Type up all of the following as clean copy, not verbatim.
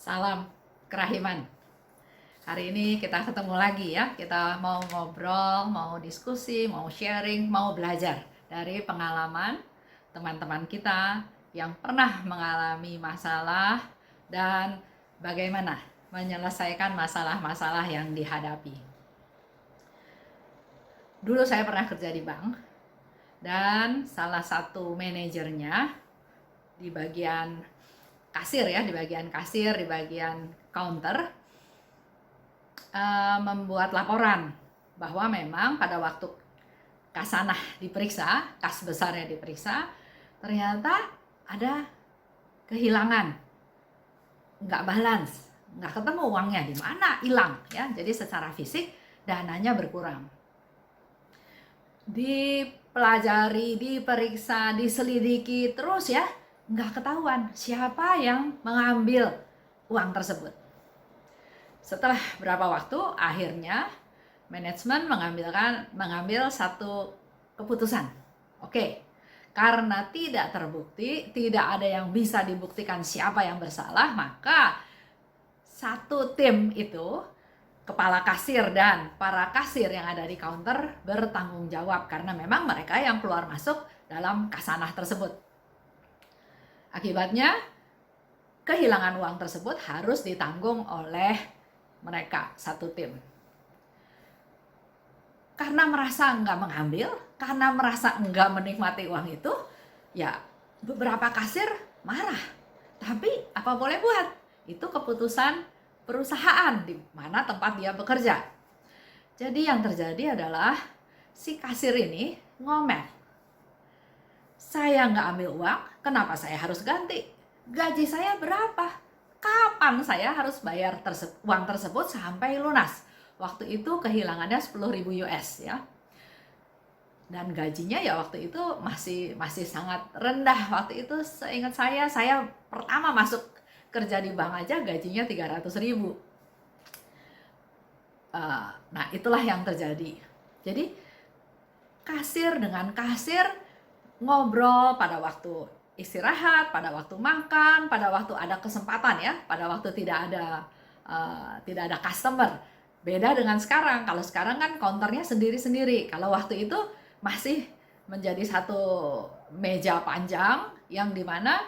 Salam kerahiman. Hari ini kita ketemu lagi ya. Kita mau ngobrol, mau diskusi, mau sharing, mau belajar dari pengalaman teman-teman kita yang pernah mengalami masalah dan bagaimana menyelesaikan masalah-masalah yang dihadapi. Dulu saya pernah kerja di bank dan salah satu manajernya di bagian kasir ya, di bagian counter membuat laporan bahwa memang pada waktu kasanah diperiksa, kas besarnya diperiksa, ternyata ada kehilangan, nggak balance, nggak ketemu uangnya di mana, hilang ya. Jadi secara fisik dananya berkurang. Dipelajari, diperiksa, diselidiki terus ya, nggak ketahuan siapa yang mengambil uang tersebut. Setelah berapa waktu, akhirnya manajemen mengambil satu keputusan. Oke, karena tidak terbukti, tidak ada yang bisa dibuktikan siapa yang bersalah, maka satu tim itu, kepala kasir dan para kasir yang ada di counter bertanggung jawab karena memang mereka yang keluar masuk dalam kasanah tersebut. Akibatnya, kehilangan uang tersebut harus ditanggung oleh mereka, satu tim. Karena merasa nggak mengambil, karena merasa nggak menikmati uang itu, ya beberapa kasir marah. Tapi apa boleh buat? Itu keputusan perusahaan di mana tempat dia bekerja. Jadi yang terjadi adalah si kasir ini ngomel. Saya nggak ambil uang, kenapa saya harus ganti? Gaji saya berapa? Kapan saya harus bayar uang tersebut sampai lunas? Waktu itu kehilangannya 10.000 US ya. Dan gajinya ya waktu itu masih sangat rendah. Waktu itu seingat saya pertama masuk kerja di bank aja gajinya 300.000. Nah itulah yang terjadi. Jadi kasir dengan kasir ngobrol pada waktu istirahat, pada waktu makan, pada waktu ada kesempatan ya, pada waktu tidak ada customer. Beda dengan sekarang. Kalau sekarang kan counternya sendiri-sendiri. Kalau waktu itu masih menjadi satu meja panjang yang dimana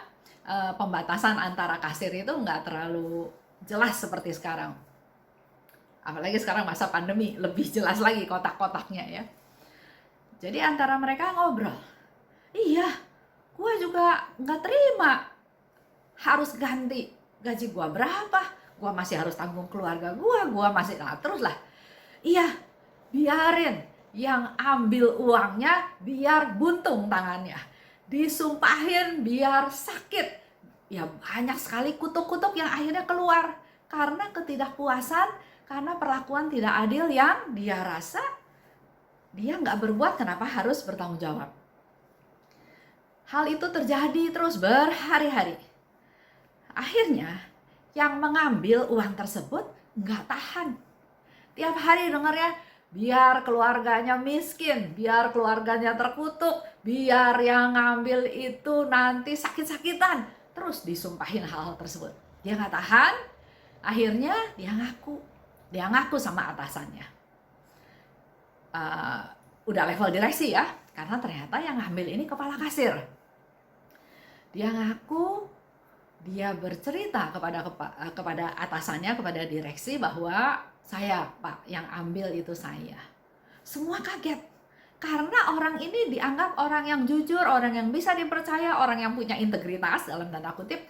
pembatasan antara kasir itu nggak terlalu jelas seperti sekarang. Apalagi sekarang masa pandemi, lebih jelas lagi kotak-kotaknya ya. Jadi antara mereka ngobrol. Iya, gue juga nggak terima harus ganti gaji gue berapa, gue masih harus tanggung keluarga gue masih terus lah. Iya, biarin yang ambil uangnya biar buntung tangannya, disumpahin biar sakit. Ya banyak sekali kutuk-kutuk yang akhirnya keluar karena ketidakpuasan, karena perlakuan tidak adil yang dia rasa dia nggak berbuat, kenapa harus bertanggung jawab. Hal itu terjadi terus berhari-hari. Akhirnya yang mengambil uang tersebut nggak tahan. Tiap hari dengarnya, biar keluarganya miskin, biar keluarganya terkutuk, biar yang ngambil itu nanti sakit-sakitan. Terus disumpahin hal-hal tersebut. Dia nggak tahan, akhirnya dia ngaku sama atasannya. Udah level direksi ya, karena ternyata yang ngambil ini kepala kasir. Dia ngaku, dia bercerita kepada atasannya, kepada direksi bahwa saya Pak, yang ambil itu saya. Semua kaget, karena orang ini dianggap orang yang jujur, orang yang bisa dipercaya, orang yang punya integritas dalam tanda kutip.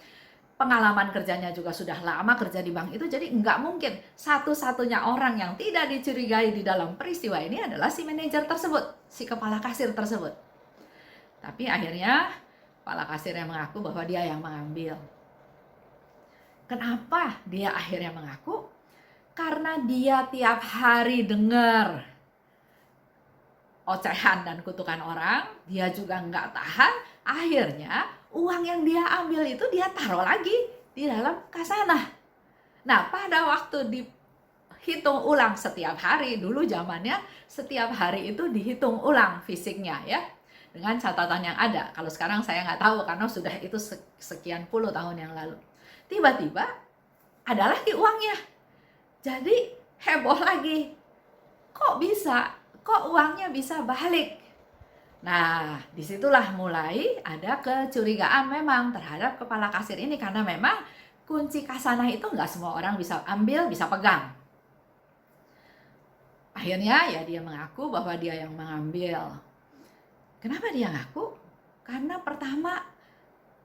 Pengalaman kerjanya juga sudah lama kerja di bank itu, jadi nggak mungkin satu-satunya orang yang tidak dicurigai di dalam peristiwa ini adalah si manajer tersebut, si kepala kasir tersebut. Tapi akhirnya kepala kasirnya mengaku bahwa dia yang mengambil. Kenapa dia akhirnya mengaku? Karena dia tiap hari dengar ocehan dan kutukan orang, dia juga nggak tahan, akhirnya uang yang dia ambil itu dia taruh lagi di dalam kasanah. Nah, pada waktu dihitung ulang setiap hari, dulu zamannya setiap hari itu dihitung ulang fisiknya ya, dengan catatan yang ada. Kalau sekarang saya nggak tahu karena sudah itu sekian puluh tahun yang lalu. Tiba-tiba ada lagi uangnya. Jadi heboh lagi. Kok bisa? Kok uangnya bisa balik? Nah, disitulah mulai ada kecurigaan memang terhadap kepala kasir ini, karena memang kunci khazanah itu nggak semua orang bisa ambil, bisa pegang. Akhirnya ya dia mengaku bahwa dia yang mengambil. Kenapa dia ngaku? Karena pertama,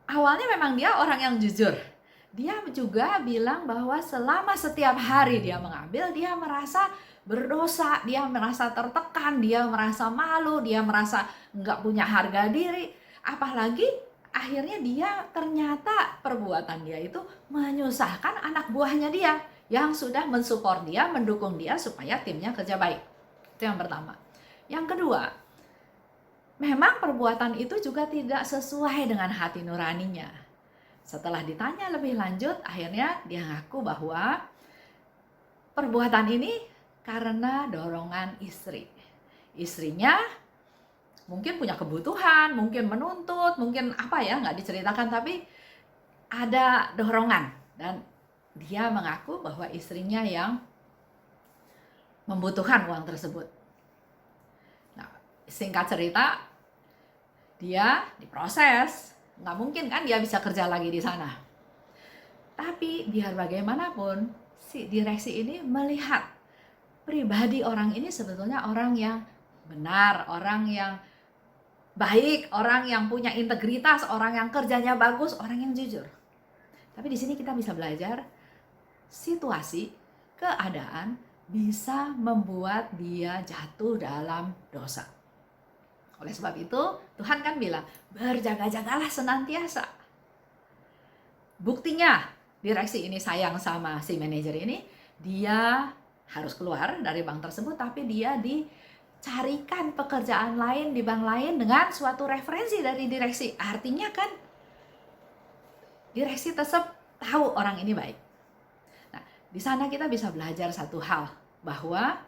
awalnya memang dia orang yang jujur. Dia juga bilang bahwa selama setiap hari dia mengambil, dia merasa berdosa, dia merasa tertekan, dia merasa malu, dia merasa nggak punya harga diri. Apalagi akhirnya dia ternyata perbuatan dia itu menyusahkan anak buahnya dia yang sudah mensupport dia, mendukung dia supaya timnya kerja baik. Itu yang pertama. Yang kedua, memang perbuatan itu juga tidak sesuai dengan hati nuraninya. Setelah ditanya lebih lanjut, akhirnya dia ngaku bahwa perbuatan ini karena dorongan istri. Istrinya mungkin punya kebutuhan, mungkin menuntut, mungkin apa ya, nggak diceritakan, tapi ada dorongan. Dan dia mengaku bahwa istrinya yang membutuhkan uang tersebut. Nah, singkat cerita, dia diproses. Nggak mungkin kan dia bisa kerja lagi di sana. Tapi biar bagaimanapun, si direksi ini melihat pribadi orang ini sebetulnya orang yang benar, orang yang baik, orang yang punya integritas, orang yang kerjanya bagus, orang yang jujur. Tapi di sini kita bisa belajar situasi, keadaan bisa membuat dia jatuh dalam dosa. Oleh sebab itu, Tuhan kan bilang, berjaga-jagalah senantiasa. Buktinya, direksi ini sayang sama si manajer ini, dia harus keluar dari bank tersebut, tapi dia dicarikan pekerjaan lain di bank lain dengan suatu referensi dari direksi. Artinya kan, direksi tetap tahu orang ini baik. Nah, di sana kita bisa belajar satu hal, bahwa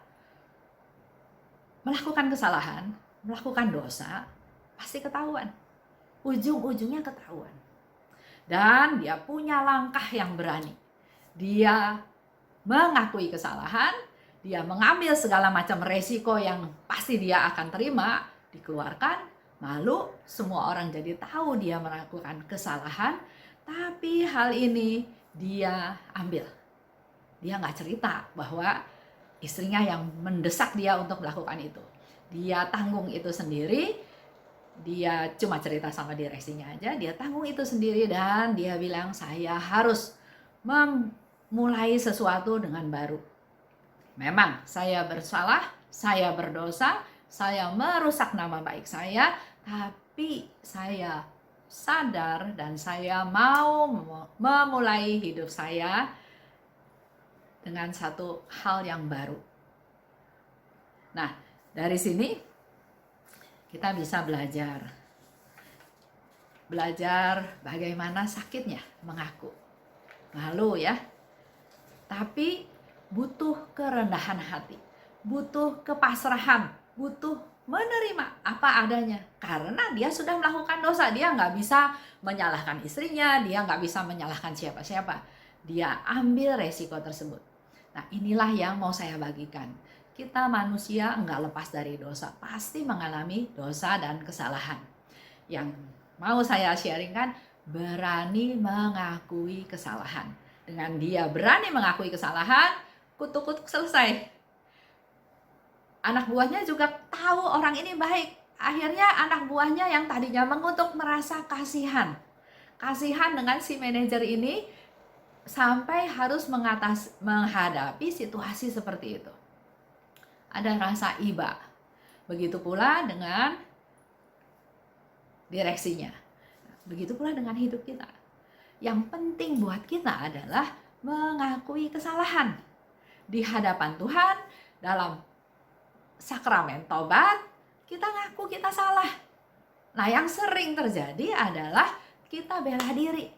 melakukan kesalahan, melakukan dosa, pasti ketahuan. Ujung-ujungnya ketahuan. Dan dia punya langkah yang berani. Dia mengakui kesalahan, dia mengambil segala macam resiko yang pasti dia akan terima, dikeluarkan, malu, semua orang jadi tahu dia melakukan kesalahan, tapi hal ini dia ambil. Dia nggak cerita bahwa istrinya yang mendesak dia untuk melakukan itu. Dia tanggung itu sendiri, dia cuma cerita sama direksinya aja, dia tanggung itu sendiri dan dia bilang saya harus memulai sesuatu dengan baru. Memang saya bersalah, saya berdosa, saya merusak nama baik saya, tapi saya sadar dan saya mau memulai hidup saya dengan satu hal yang baru. Nah, dari sini kita bisa belajar bagaimana sakitnya mengaku. Malu ya, tapi butuh kerendahan hati, butuh kepasrahan, butuh menerima apa adanya. Karena dia sudah melakukan dosa, dia nggak bisa menyalahkan istrinya, dia nggak bisa menyalahkan siapa-siapa. Dia ambil resiko tersebut. Nah, inilah yang mau saya bagikan. Kita manusia nggak lepas dari dosa, pasti mengalami dosa dan kesalahan. Yang mau saya sharingkan, berani mengakui kesalahan. Dengan dia berani mengakui kesalahan, kutuk-kutuk selesai. Anak buahnya juga tahu orang ini baik. Akhirnya anak buahnya yang tadinya mengutuk merasa kasihan. Kasihan dengan si manajer ini sampai harus menghadapi situasi seperti itu. Ada rasa iba. Begitu pula dengan direksinya. Begitu pula dengan hidup kita. Yang penting buat kita adalah mengakui kesalahan di hadapan Tuhan. Dalam sakramen tobat, kita ngaku kita salah. Nah, yang sering terjadi adalah kita bela diri.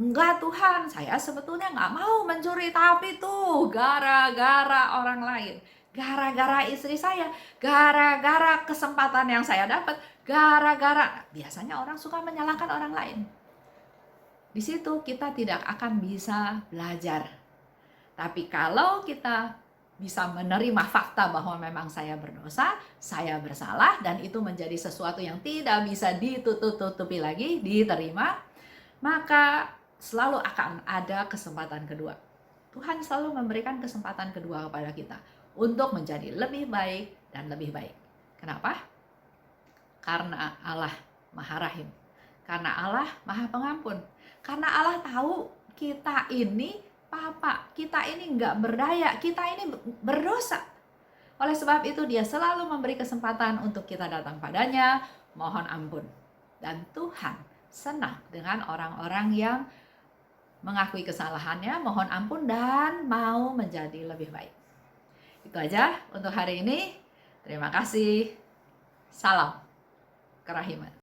Enggak Tuhan, saya sebetulnya nggak mau mencuri, tapi tuh gara-gara orang lain, gara-gara istri saya, gara-gara kesempatan yang saya dapat, gara-gara. Biasanya orang suka menyalahkan orang lain. Di situ kita tidak akan bisa belajar Tapi kalau kita bisa menerima fakta bahwa memang saya berdosa, saya bersalah, dan itu menjadi sesuatu yang tidak bisa ditutup-tutupi lagi, diterima, maka selalu akan ada kesempatan kedua. Tuhan selalu memberikan kesempatan kedua kepada kita untuk menjadi lebih baik dan lebih baik. Kenapa? Karena Allah Maha Rahim. Karena Allah Maha Pengampun. Karena Allah tahu kita ini kita ini nggak berdaya, kita ini berdosa. Oleh sebab itu dia selalu memberi kesempatan untuk kita datang padanya, mohon ampun. Dan Tuhan senang dengan orang-orang yang mengakui kesalahannya, mohon ampun, dan mau menjadi lebih baik. Itu aja untuk hari ini. Terima kasih. Salam kerahiman.